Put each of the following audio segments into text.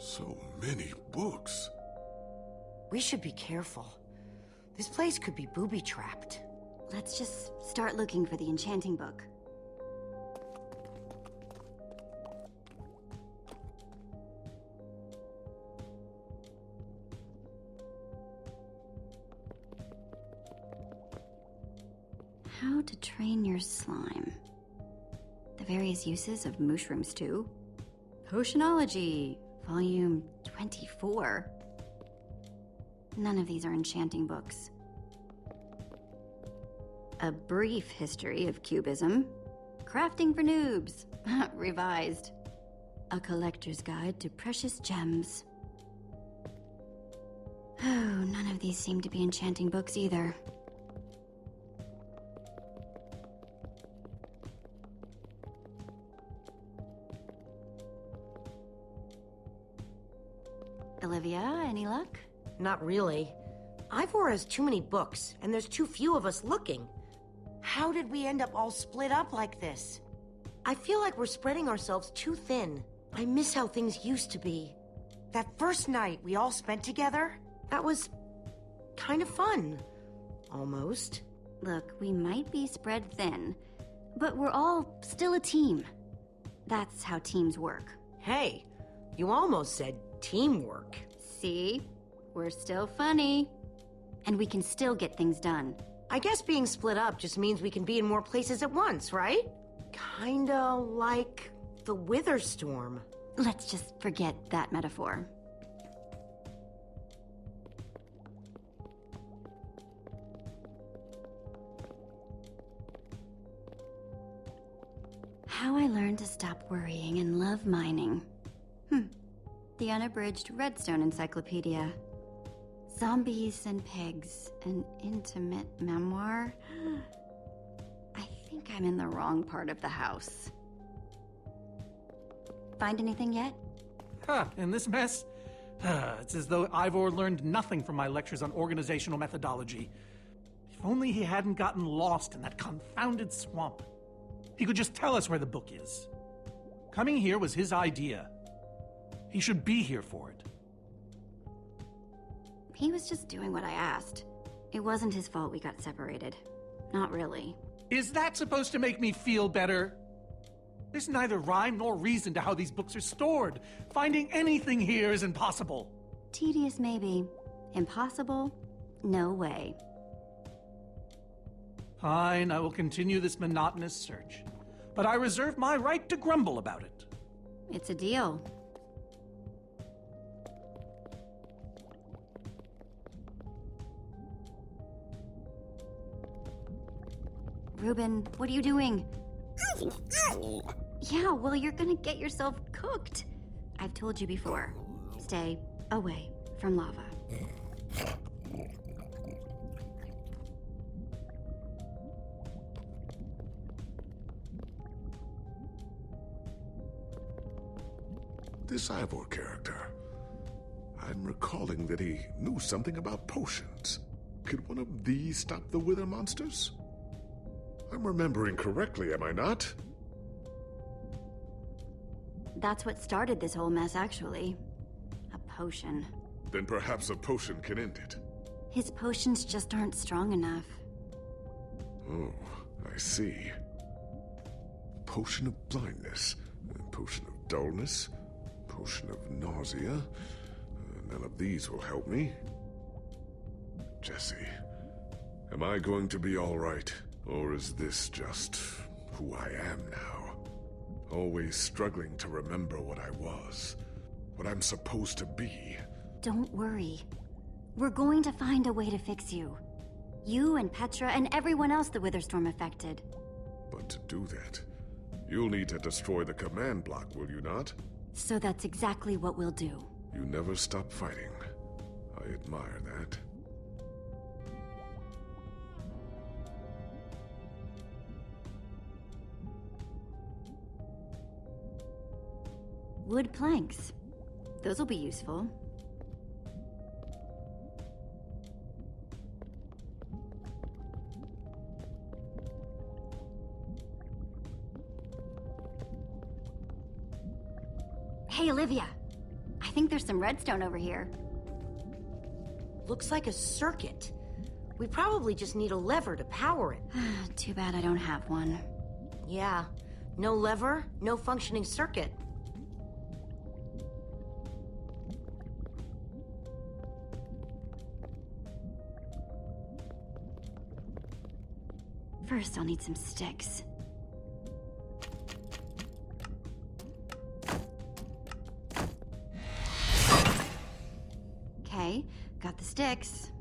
So many books. We should be careful. This place could be booby-trapped. Let's just start looking for the enchanting book. How to train your slime. The various uses of mushroom stew. Potionology, volume 24. None of these are enchanting books. A brief history of cubism. Crafting for noobs, revised. A collector's guide to precious gems. Oh, none of these seem to be enchanting books either. Olivia, any luck? Not really. Ivor has too many books, and there's too few of us looking. How did we end up all split up like this? I feel like we're spreading ourselves too thin. I miss how things used to be. That first night we all spent together, that was kind of fun. Almost. Look, we might be spread thin, but we're all still a team. That's how teams work. Hey, you almost said teamwork. See? We're still funny. And we can still get things done. I guess being split up just means we can be in more places at once, right? Kinda like the Wither Storm. Let's just forget that metaphor. How I learned to stop worrying and love mining. The unabridged Redstone Encyclopedia. Zombies and Pigs, an intimate memoir. I think I'm in the wrong part of the house. Find anything yet? In this mess? It's as though Ivor learned nothing from my lectures on organizational methodology. If only he hadn't gotten lost in that confounded swamp. He could just tell us where the book is. Coming here was his idea. He should be here for it. He was just doing what I asked. It wasn't his fault we got separated. Not really. Is that supposed to make me feel better? There's neither rhyme nor reason to how these books are stored. Finding anything here is impossible. Tedious, maybe. Impossible? No way. Fine, I will continue this monotonous search. But I reserve my right to grumble about it. It's a deal. Ruben, what are you doing? Yeah, well, you're gonna get yourself cooked. I've told you before. Stay away from lava. This Ivor character. I'm recalling that he knew something about potions. Could one of these stop the wither monsters? I'm remembering correctly, am I not? That's what started this whole mess, actually. A potion. Then perhaps a potion can end it. His potions just aren't strong enough. Oh, I see. Potion of blindness, potion of dullness, potion of nausea. None of these will help me. Jesse, am I going to be all right? Or is this just who I am now? Always struggling to remember what I was, what I'm supposed to be. Don't worry. We're going to find a way to fix you. You and Petra and everyone else the Witherstorm affected. But to do that, you'll need to destroy the command block, will you not? So that's exactly what we'll do. You never stop fighting. I admire that. Wood planks. Those will be useful. Hey, Olivia. I I think there's some redstone over here. Looks like a circuit. We probably just need a lever to power it. Too bad I don't have one. Yeah, no lever, no functioning circuit. First, I'll need some sticks. Okay, got the sticks.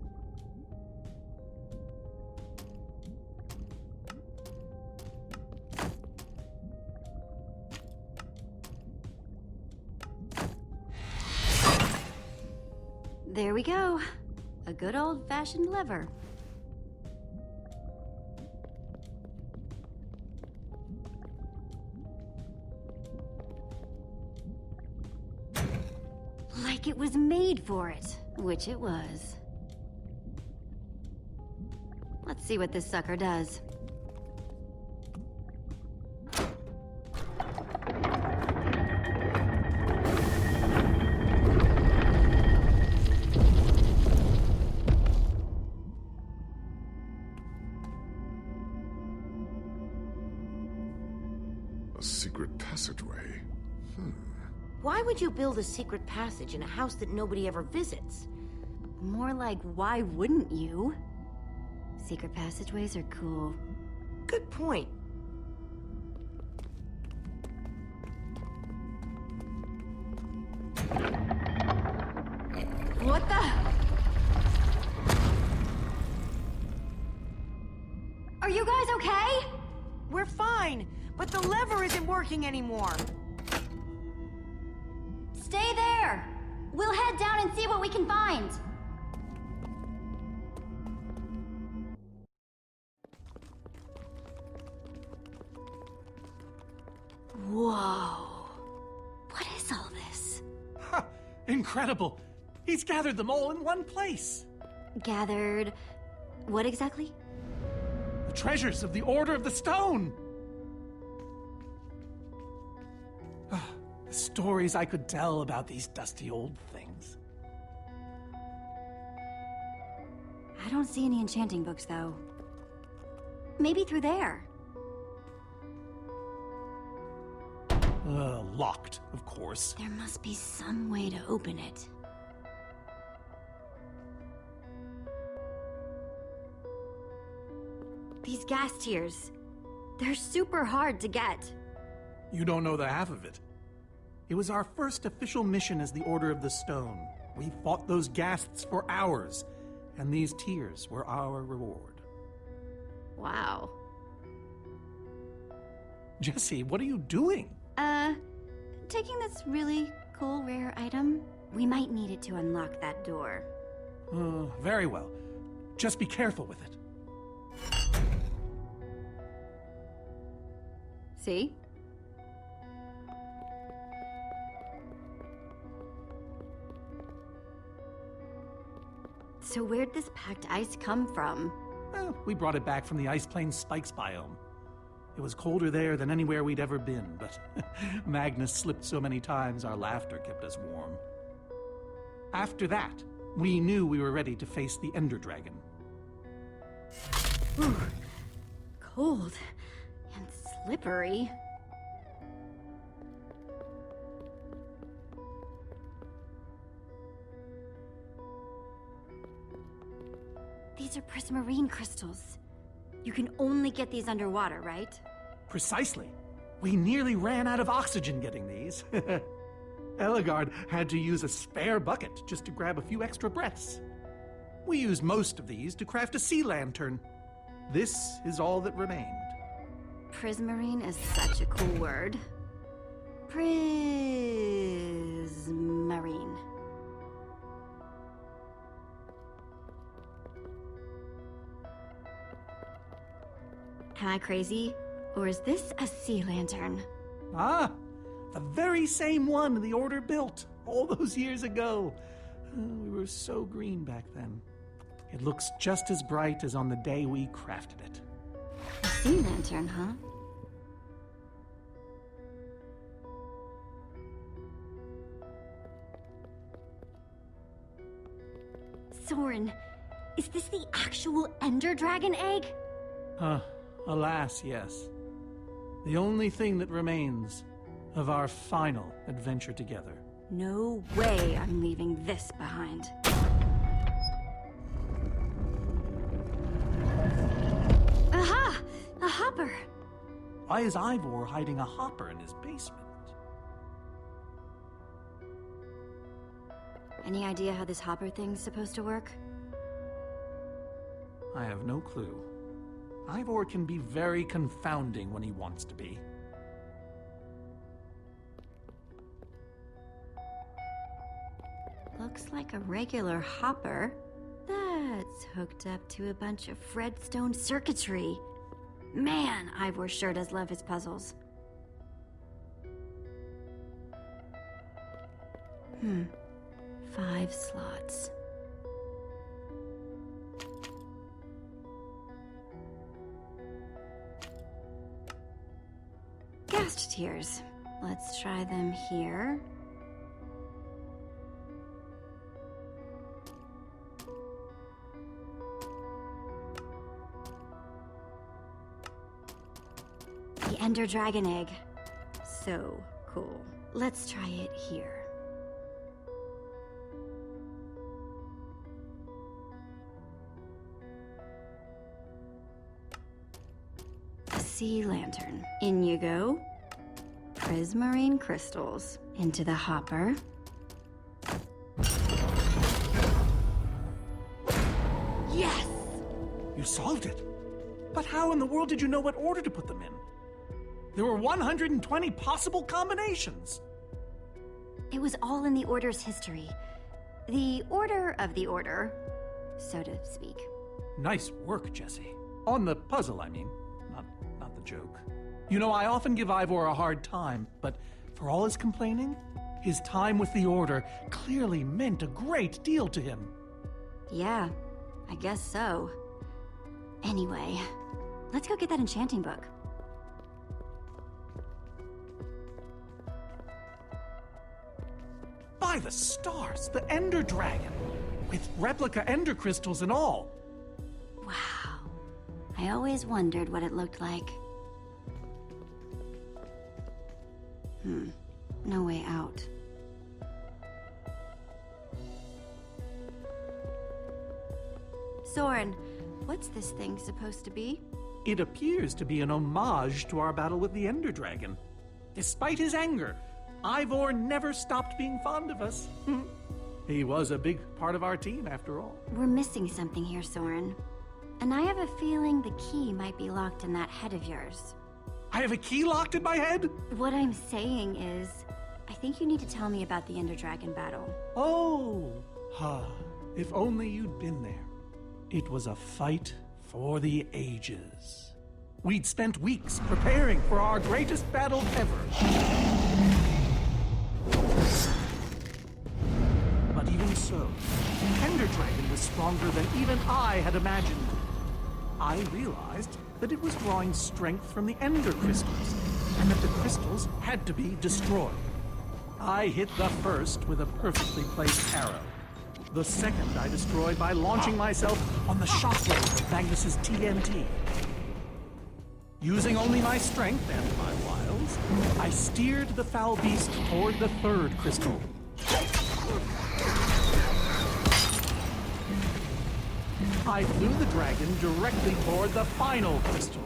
There we go. A good old-fashioned lever. Like it was made for it, which it was. Let's see what this sucker does. A secret passageway. Why would you build a secret passage in a house that nobody ever visits? More like, why wouldn't you? Secret passageways are cool. Good point. What the? Are you guys okay? We're fine, but the lever isn't working anymore. Stay there! We'll head down and see what we can find. Whoa. What is all this? Ha! Incredible! He's gathered them all in one place. Gathered... what exactly? The treasures of the Order of the Stone! The stories I could tell about these dusty old things. I don't see any enchanting books, though. Maybe through there. Locked, of course. There must be some way to open it. These gas tiers, they're super hard to get. You don't know the half of it. It was our first official mission as the Order of the Stone. We fought those ghasts for hours, and these tears were our reward. Wow. Jesse, what are you doing? Taking this really cool rare item. We might need it to unlock that door. Very well. Just be careful with it. See? So where'd this packed ice come from? We brought it back from the Ice Plains Spikes biome. It was colder there than anywhere we'd ever been, but Magnus slipped so many times our laughter kept us warm. After that, we knew we were ready to face the Ender Dragon. Ooh, cold and slippery. These are prismarine crystals. You can only get these underwater, right? Precisely. We nearly ran out of oxygen getting these. Eligard had to use a spare bucket just to grab a few extra breaths. We used most of these to craft a sea lantern. This is all that remained. Prismarine is such a cool word. Prismarine. Am I crazy? Or is this a sea lantern? Ah, the very same one the Order built all those years ago. We were so green back then. It looks just as bright as on the day we crafted it. A sea lantern, huh? Soren, is this the actual Ender Dragon egg? Alas, yes. The only thing that remains of our final adventure together. No way I'm leaving this behind. Aha! A hopper! Why is Ivor hiding a hopper in his basement? Any idea how this hopper thing's supposed to work? I have no clue. Ivor can be very confounding when he wants to be. Looks like a regular hopper that's hooked up to a bunch of redstone circuitry. Man, Ivor sure does love his puzzles. 5 slots. Ghast tears. Let's try them here. The Ender Dragon egg. So cool. Let's try it here. Sea lantern. In you go. Prismarine crystals. Into the hopper. Yes! You solved it. But how in the world did you know what order to put them in? There were 120 possible combinations. It was all in the Order's history. The order of the Order, so to speak. Nice work, Jesse. On the puzzle, I mean. Not the joke. You know, I often give Ivor a hard time, but for all his complaining, his time with the Order clearly meant a great deal to him. Yeah, I guess so. Anyway, let's go get that enchanting book. By the stars, the Ender Dragon, with replica Ender crystals and all. Wow. I always wondered what it looked like. No way out. Soren, what's this thing supposed to be? It appears to be an homage to our battle with the Ender Dragon. Despite his anger, Ivor never stopped being fond of us. He was a big part of our team, after all. We're missing something here, Soren. And I have a feeling the key might be locked in that head of yours. I have a key locked in my head? What I'm saying is, I think you need to tell me about the Ender Dragon battle. Oh, if only you'd been there. It was a fight for the ages. We'd spent weeks preparing for our greatest battle ever. But even so, the Ender Dragon was stronger than even I had imagined. I realized that it was drawing strength from the Ender crystals, and that the crystals had to be destroyed. I hit the first with a perfectly placed arrow. The second I destroyed by launching myself on the shockwave of Magnus's TNT. Using only my strength and my wiles, I steered the foul beast toward the third crystal. I flew the dragon directly toward the final crystal.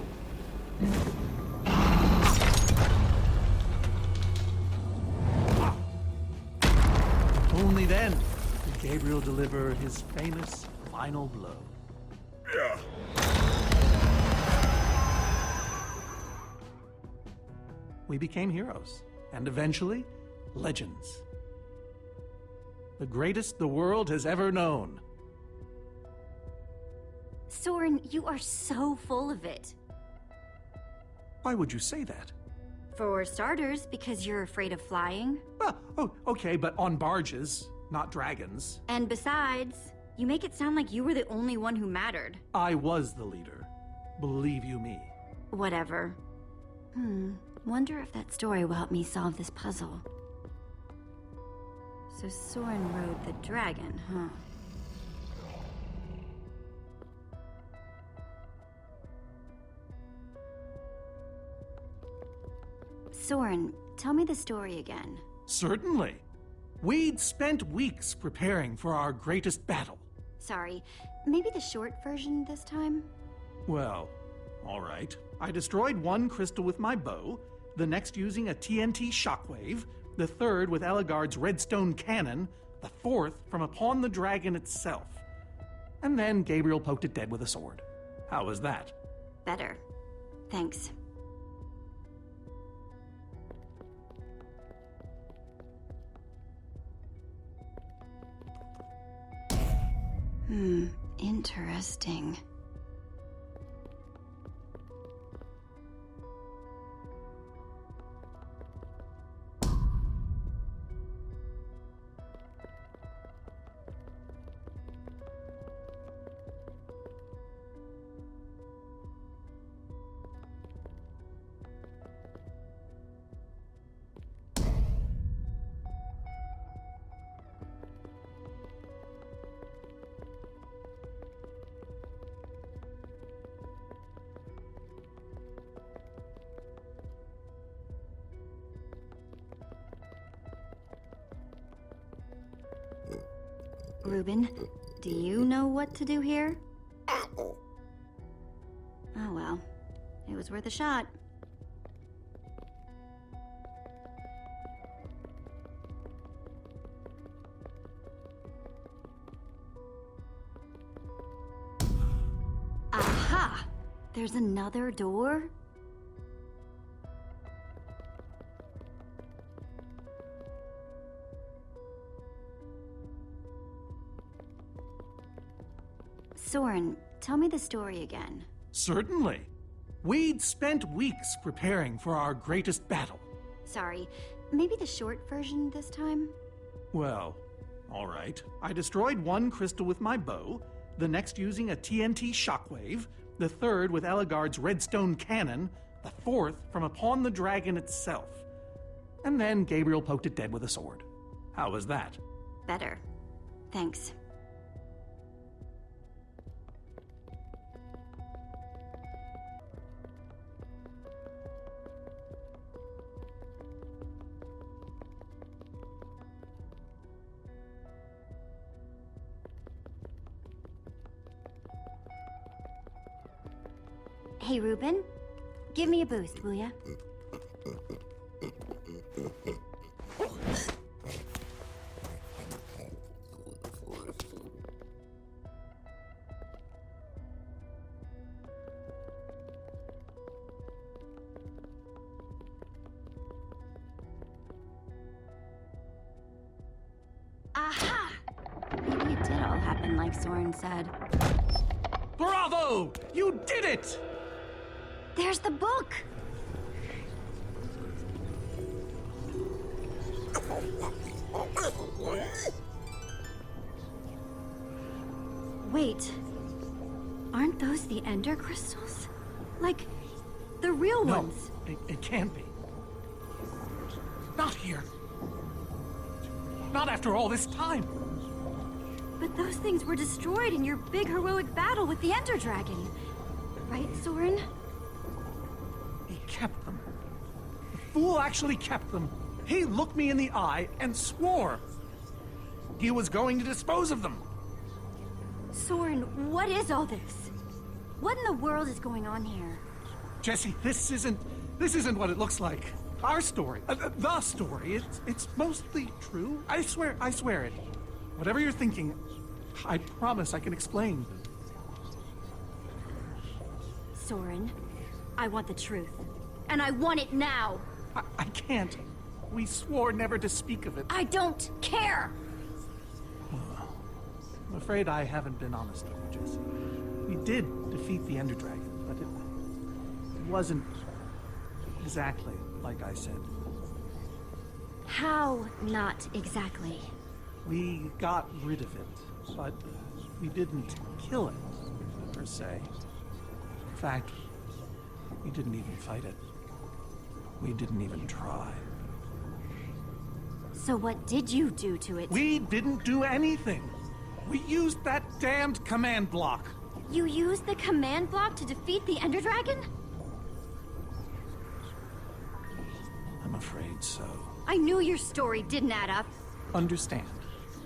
Only then did Gabriel deliver his famous final blow. Yeah. We became heroes, and eventually, legends. The greatest the world has ever known. Soren, you are so full of it. Why would you say that? For starters, because you're afraid of flying. Oh, okay, but on barges, not dragons. And besides, you make it sound like you were the only one who mattered. I was the leader. Believe you me. Whatever. Wonder if that story will help me solve this puzzle. So Soren rode the dragon, huh? Soren, tell me the story again. Certainly. We'd spent weeks preparing for our greatest battle. Sorry, maybe the short version this time? Well, all right. I destroyed one crystal with my bow, the next using a TNT shockwave, the third with Ellegaard's redstone cannon, the fourth from upon the dragon itself. And then Gabriel poked it dead with a sword. How was that? Better. Thanks. Interesting. Ruben, do you know what to do here? Oh well, it was worth a shot. Aha! There's another door? Soren, tell me the story again. Certainly. We'd spent weeks preparing for our greatest battle. Sorry, maybe the short version this time? Well, all right. I destroyed one crystal with my bow, the next using a TNT shockwave, the third with Ellegaard's redstone cannon, the fourth from upon the dragon itself. And then Gabriel poked it dead with a sword. How was that? Better. Thanks. Hey, Ruben. Give me a boost, will ya? Aha! Maybe it did all happen like Soren said. Bravo! You did it! There's the book! Wait. Aren't those the ender crystals? Like, the real ones? No, it can't be. Not here. Not after all this time. But those things were destroyed in your big heroic battle with the ender dragon. Right, Soren? He kept them. The fool actually kept them. He looked me in the eye and swore he was going to dispose of them. Soren, what is all this? What in the world is going on here? Jesse, this isn't what it looks like. Our story, the story, it's mostly true. I swear it. Whatever you're thinking, I promise I can explain. Soren, I want the truth. And I want it now! I can't. We swore never to speak of it. I don't care! I'm afraid I haven't been honest with you, Jesse. We did defeat the Ender Dragon, but it wasn't exactly like I said. How not exactly? We got rid of it, but we didn't kill it, per se. In fact, we didn't even fight it. We didn't even try. So what did you do to it? We didn't do anything. We used that damned command block. You used the command block to defeat the Ender Dragon? I'm afraid so. I knew your story didn't add up. Understand,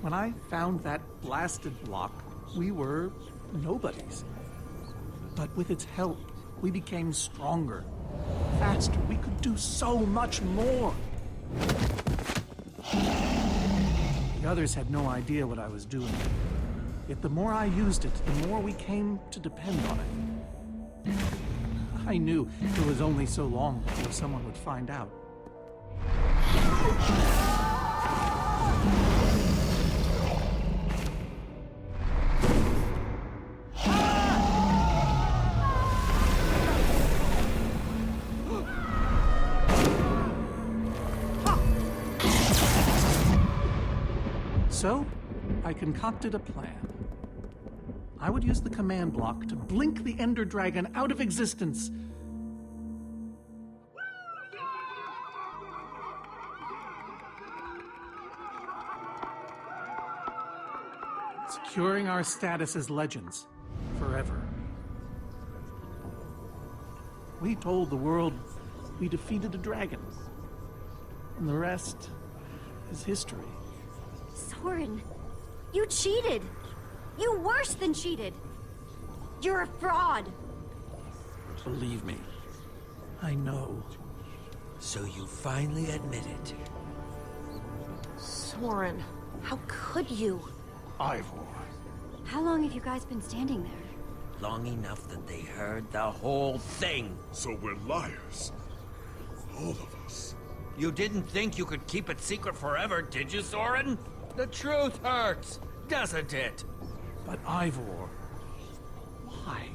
when I found that blasted block, we were nobodies. But with its help, we became stronger, faster. We could do so much more. The others had no idea what I was doing. Yet the more I used it, the more we came to depend on it. I knew it was only so long before someone would find out. So, I concocted a plan. I would use the command block to blink the Ender Dragon out of existence. Securing our status as legends forever. We told the world we defeated a dragon. And the rest is history. Soren, you cheated. You worse than cheated. You're a fraud. Believe me, I know. So you finally admit it. Soren, how could you? Ivor. How long have you guys been standing there? Long enough that they heard the whole thing. So we're liars. All of us. You didn't think you could keep it secret forever, did you, Soren? The truth hurts, doesn't it? But Ivor, why?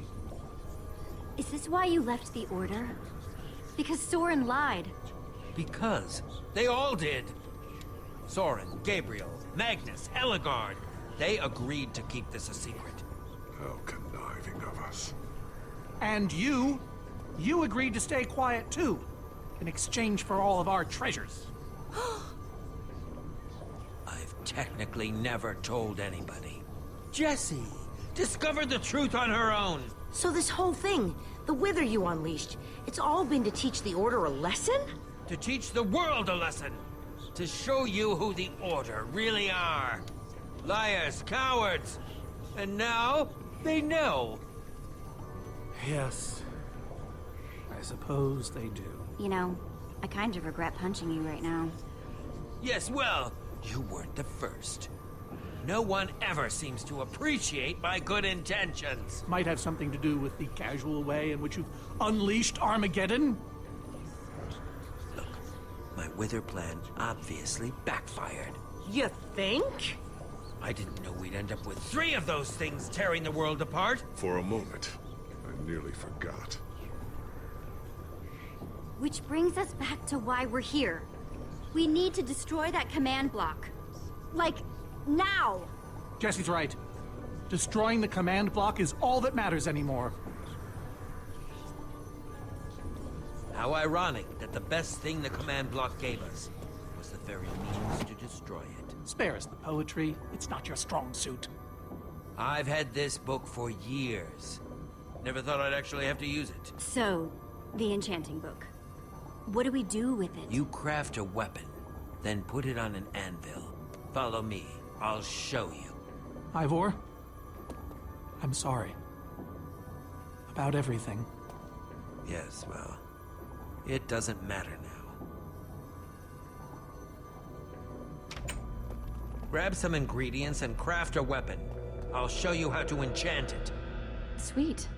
Is this why you left the Order? Because Soren lied. Because they all did. Soren, Gabriel, Magnus, Ellegaard. They agreed to keep this a secret. How conniving of us. And you agreed to stay quiet too, in exchange for all of our treasures. I've technically never told anybody. Jessie discovered the truth on her own. So this whole thing, the Wither you unleashed, it's all been to teach the Order a lesson? To teach the world a lesson. To show you who the Order really are. Liars, cowards. And now, they know. Yes, I suppose they do. You know, I kind of regret punching you right now. Yes, well, you weren't the first. No one ever seems to appreciate my good intentions. Might have something to do with the casual way in which you've unleashed Armageddon. Look, my Wither plan obviously backfired. You think? I didn't know we'd end up with 3 of those things tearing the world apart. For a moment, I nearly forgot. Which brings us back to why we're here. We need to destroy that command block. Like, now! Jesse's right. Destroying the command block is all that matters anymore. How ironic that the best thing the command block gave us was the very means to destroy it. Spare us the poetry. It's not your strong suit. I've had this book for years. Never thought I'd actually have to use it. So, the enchanting book. What do we do with it? You craft a weapon, then put it on an anvil. Follow me. I'll show you. Ivor, I'm sorry. About everything. Yes, well, it doesn't matter now. Grab some ingredients and craft a weapon. I'll show you how to enchant it. Sweet.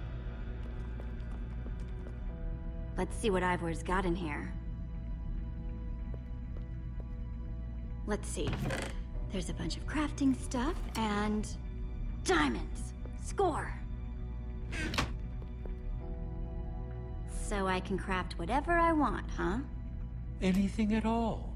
Let's see what Ivor's got in here. Let's see. There's a bunch of crafting stuff and... diamonds! Score! So I can craft whatever I want, huh? Anything at all.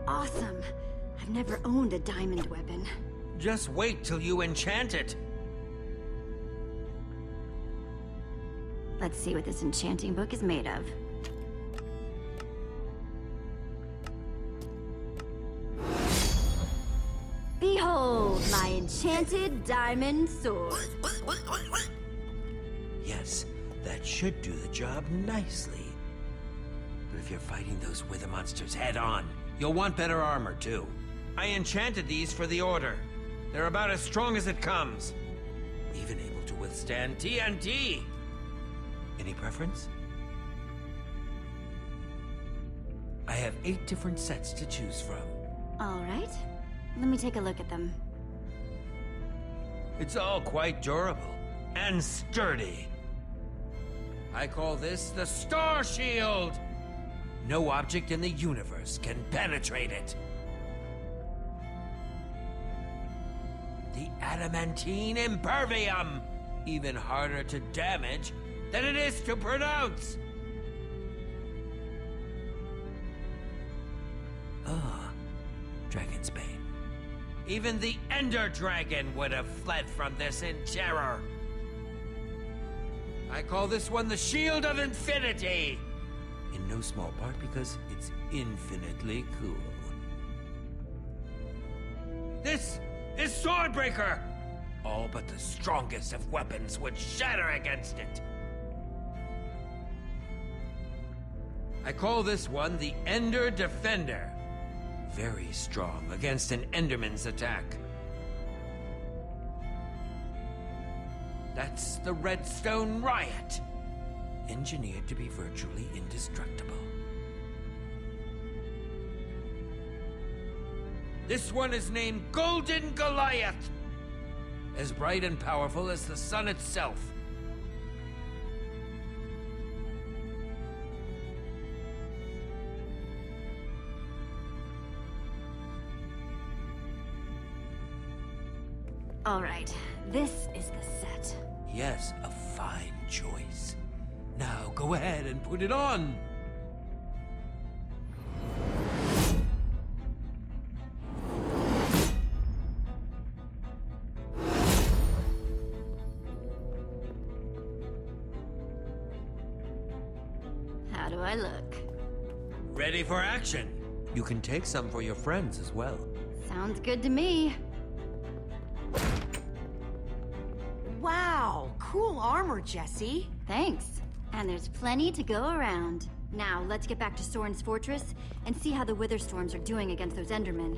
Awesome! I've never owned a diamond weapon. Just wait till you enchant it. Let's see what this enchanting book is made of. Behold, my enchanted diamond sword. Yes, that should do the job nicely. But if you're fighting those wither monsters head on, you'll want better armor too. I enchanted these for the Order. They're about as strong as it comes. Even able to withstand TNT. Any preference? I have 8 different sets to choose from. All right. Let me take a look at them. It's all quite durable and sturdy. I call this the Star Shield. No object in the universe can penetrate it. The Adamantine Impervium. Even harder to damage than it is to pronounce. Ah, Dragon's Bane. Even the Ender Dragon would have fled from this in terror. I call this one the Shield of Infinity. In no small part because it's infinitely cool. This is Swordbreaker. All but the strongest of weapons would shatter against it. I call this one the Ender Defender. Very strong against an Enderman's attack. That's the Redstone Riot. Engineered to be virtually indestructible. This one is named Golden Goliath. As bright and powerful as the sun itself. All right, this is the set. Yes, a fine choice. Now go ahead and put it on. How do I look? Ready for action. You can take some for your friends as well. Sounds good to me. Wow, cool armor, Jesse. Thanks. And there's plenty to go around. Now, let's get back to Soren's fortress and see how the Witherstorms are doing against those Endermen.